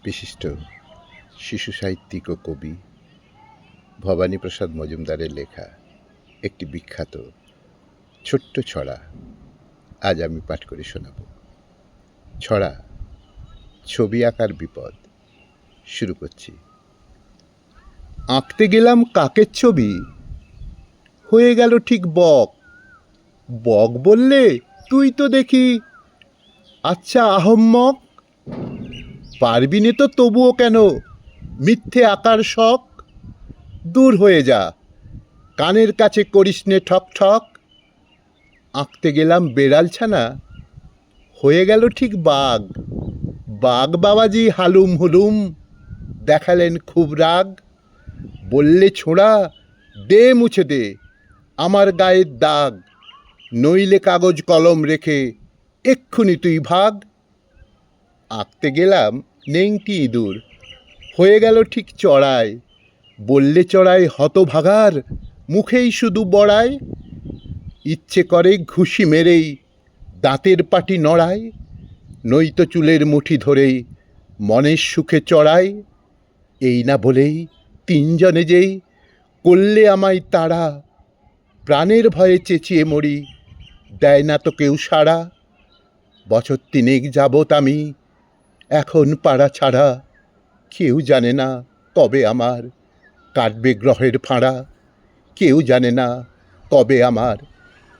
বিশিষ্ট শিশু সাহিত্যিক ও কবি ভবানীপ্রসাদ মজুমদারের লেখা একটি বিখ্যাত ছোট্ট ছড়া আজ আমি পাঠ করে শোনাব। ছড়া ছবি আঁকার বিপদ। শুরু করছি। আঁকতে গেলাম কাকের ছবি, হয়ে গেল ঠিক বক। বক বললে, তুই তো দেখি আচ্ছা আহম্মক, পারবি নে তো তবুও কেন মিথ্যে আঁকার শখ। দূর হয়ে যা, কানের কাছে করিস নে ঠক ঠক। আঁকতে গেলাম বেড়াল ছানা, হয়ে গেল ঠিক বাঘ। বাঘ বাবাজি হালুম হুলুম, দেখালেন খুব রাগ। বললে ছোঁড়া, দে মুছে দে আমার গায়ের দাগ, নইলে কাগজ কলম রেখে এক্ষুনি তুই ভাগ। আঁকতে গেলাম নেংটি ইঁদুর, হয়ে গেল ঠিক চড়াই। বললে চড়াই হতভাগার, মুখেই শুধু বড়াই। ইচ্ছে করে ঘুষি মেরেই দাঁতের পাটি নড়াই, নইতো চুলের মুঠি ধরেই মনের সুখে চড়াই। এই না বলেই তিনজনে যেই করলে আমায় তাড়া, প্রাণের ভয়ে চেঁচিয়ে মরি, দেয় না তো কেউ সাড়া। বছর তিনেক যাবৎ আমি এখন পাড়া ছাড়া, কেউ জানে না কবে আমার কাটবে গ্রহের ফাঁড়া। কেউ জানে না কবে আমার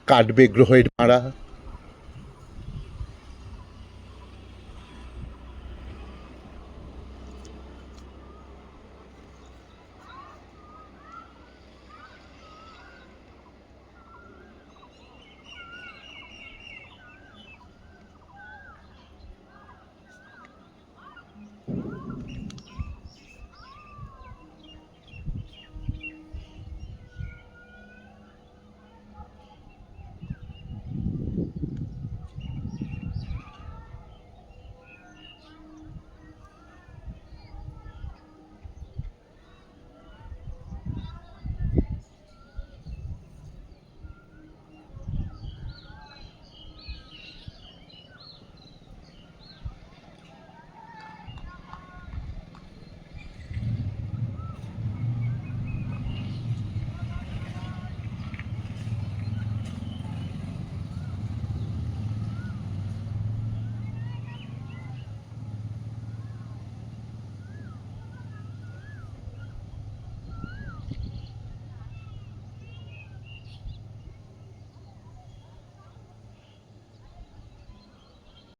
কাটবে গ্রহের ফাঁড়া।